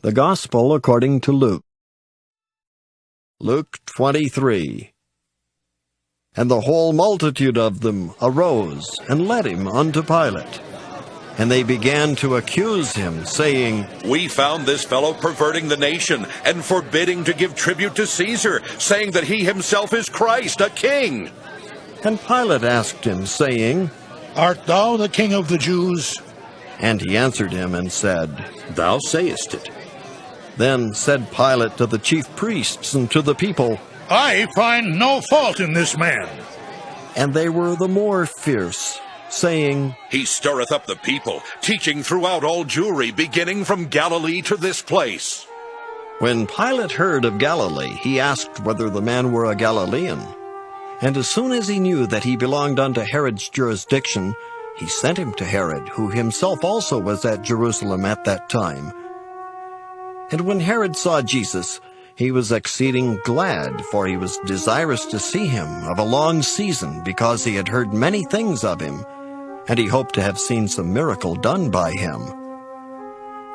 The Gospel according to Luke. Luke 23. And the whole multitude of them arose, and led him unto Pilate. And they began to accuse him, saying, We found this fellow perverting the nation, and forbidding to give tribute to Caesar, saying that he himself is Christ, a king. And Pilate asked him, saying, Art thou the king of the Jews? And he answered him and said, Thou sayest it. Then said Pilate to the chief priests and to the people, I find no fault in this man. And they were the more fierce, saying, He stirreth up the people, teaching throughout all Jewry, beginning from Galilee to this place. When Pilate heard of Galilee, he asked whether the man were a Galilean. And as soon as he knew that he belonged unto Herod's jurisdiction, he sent him to Herod, who himself also was at Jerusalem at that time. And when Herod saw Jesus, he was exceeding glad, for he was desirous to see him of a long season, because he had heard many things of him, and he hoped to have seen some miracle done by him.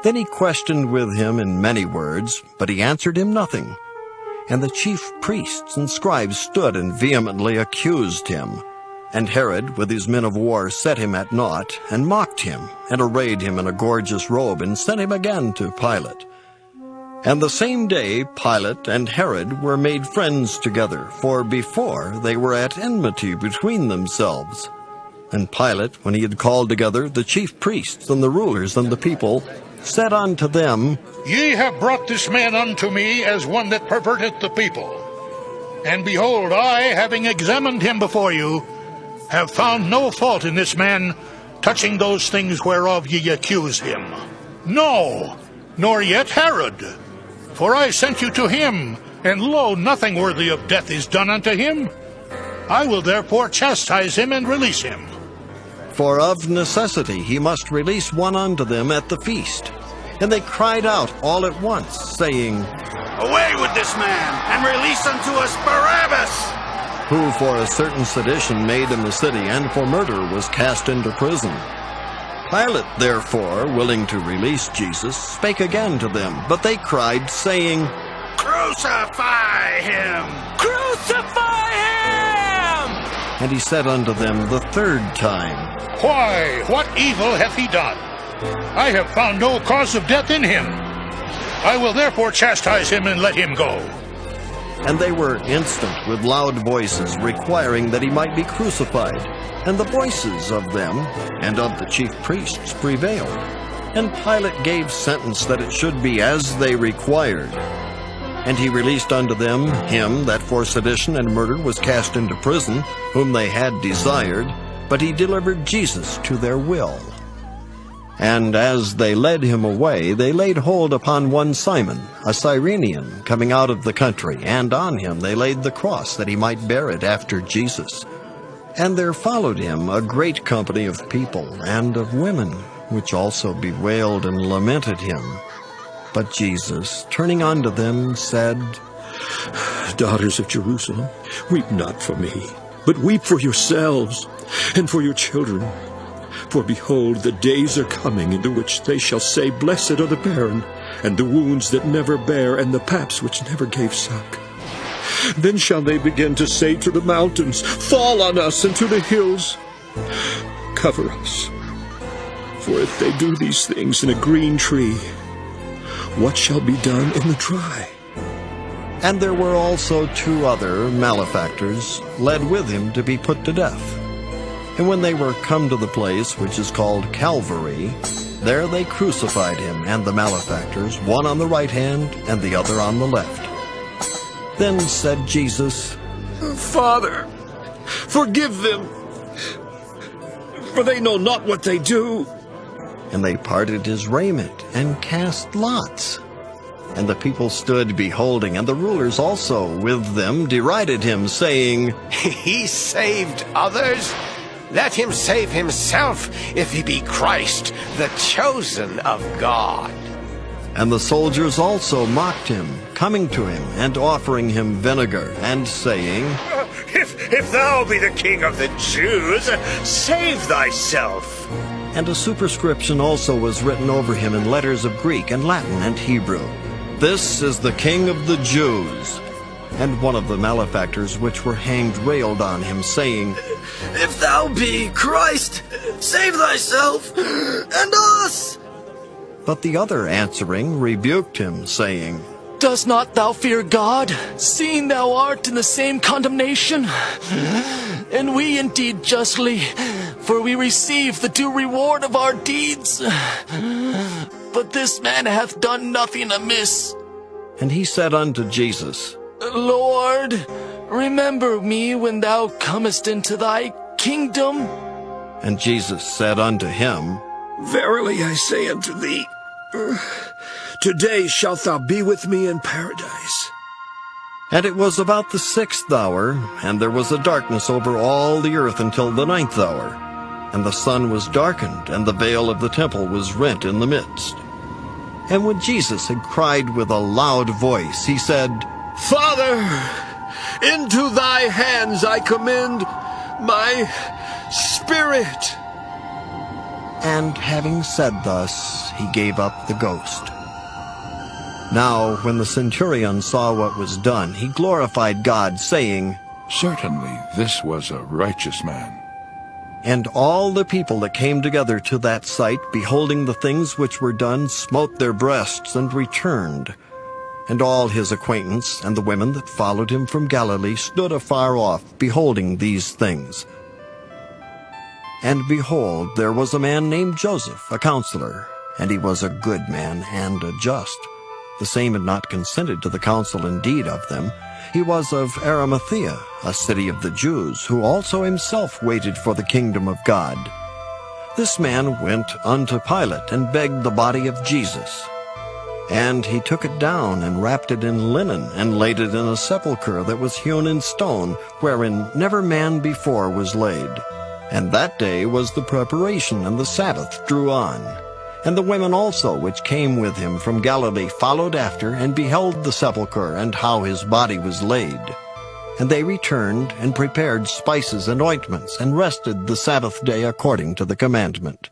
Then he questioned with him in many words, but he answered him nothing. And the chief priests and scribes stood and vehemently accused him. And Herod, with his men of war, set him at naught, and mocked him, and arrayed him in a gorgeous robe, and sent him again to Pilate. And the same day Pilate and Herod were made friends together, for before they were at enmity between themselves. And Pilate, when he had called together the chief priests and the rulers and the people, said unto them, Ye have brought this man unto me as one that perverteth the people. And behold, I, having examined him before you, have found no fault in this man touching those things whereof ye accuse him. No, nor yet Herod. For I sent you to him, and lo, nothing worthy of death is done unto him. I will therefore chastise him and release him. For of necessity he must release one unto them at the feast. And they cried out all at once, saying, Away with this man, and release unto us Barabbas! Who for a certain sedition made in the city, and for murder was cast into prison. Pilate, therefore, willing to release Jesus, spake again to them, but they cried, saying, Crucify him! Crucify him! And he said unto them the third time, Why, what evil hath he done? I have found no cause of death in him. I will therefore chastise him and let him go. And they were instant with loud voices, requiring that he might be crucified. And the voices of them and of the chief priests prevailed. And Pilate gave sentence that it should be as they required. And he released unto them him that for sedition and murder was cast into prison, whom they had desired, but he delivered Jesus to their will. And as they led him away, they laid hold upon one Simon, a Cyrenian, coming out of the country, and on him they laid the cross, that he might bear it after Jesus. And there followed him a great company of people and of women, which also bewailed and lamented him. But Jesus, turning unto them, said, Daughters of Jerusalem, weep not for me, but weep for yourselves and for your children. For behold, the days are coming in the which they shall say, Blessed are the barren, and the wounds that never bare, and the paps which never gave suck. Then shall they begin to say to the mountains, Fall on us, and to the hills, Cover us. For if they do these things in a green tree, what shall be done in the dry? And there were also 2 other malefactors led with him to be put to death. And when they were come to the place which is called Calvary, there they crucified him and the malefactors, one on the right hand and the other on the left. Then said Jesus, Father, forgive them, for they know not what they do. And they parted his raiment and cast lots. And the people stood beholding, and the rulers also with them derided him, saying, He saved others. Let him save himself, if he be Christ, the chosen of God. And the soldiers also mocked him, coming to him and offering him vinegar, and saying, If thou be the king of the Jews, save thyself. And a superscription also was written over him in letters of Greek and Latin and Hebrew. "This is the King of the Jews." And one of the malefactors which were hanged railed on him, saying, "If thou be Christ, save thyself and us." But the other answering rebuked him, saying, Dost not thou fear God, seeing thou art in the same condemnation? And we indeed justly, for we receive the due reward of our deeds. But this man hath done nothing amiss. And he said unto Jesus, Lord, remember me when thou comest into thy kingdom. And Jesus said unto him, Verily I say unto thee, today shalt thou be with me in paradise. And it was about the 6th hour, and there was a darkness over all the earth until the 9th hour. And the sun was darkened, and the veil of the temple was rent in the midst. And when Jesus had cried with a loud voice, he said, Father, into thy hands I commend my spirit. And having said thus, he gave up the ghost. Now, when the centurion saw what was done, he glorified God, saying, Certainly this was a righteous man. And all the people that came together to that sight, beholding the things which were done, smote their breasts and returned. And all his acquaintance and the women that followed him from Galilee stood afar off, beholding these things. And behold, there was a man named Joseph, a counselor, and he was a good man and a just. The same had not consented to the counsel indeed of them. He was of Arimathea, a city of the Jews, who also himself waited for the kingdom of God. This man went unto Pilate and begged the body of Jesus. And he took it down and wrapped it in linen and laid it in a sepulchre that was hewn in stone, wherein never man before was laid. And that day was the preparation, and the Sabbath drew on. And the women also which came with him from Galilee followed after, and beheld the sepulchre, and how his body was laid. And they returned, and prepared spices and ointments, and rested the Sabbath day according to the commandment.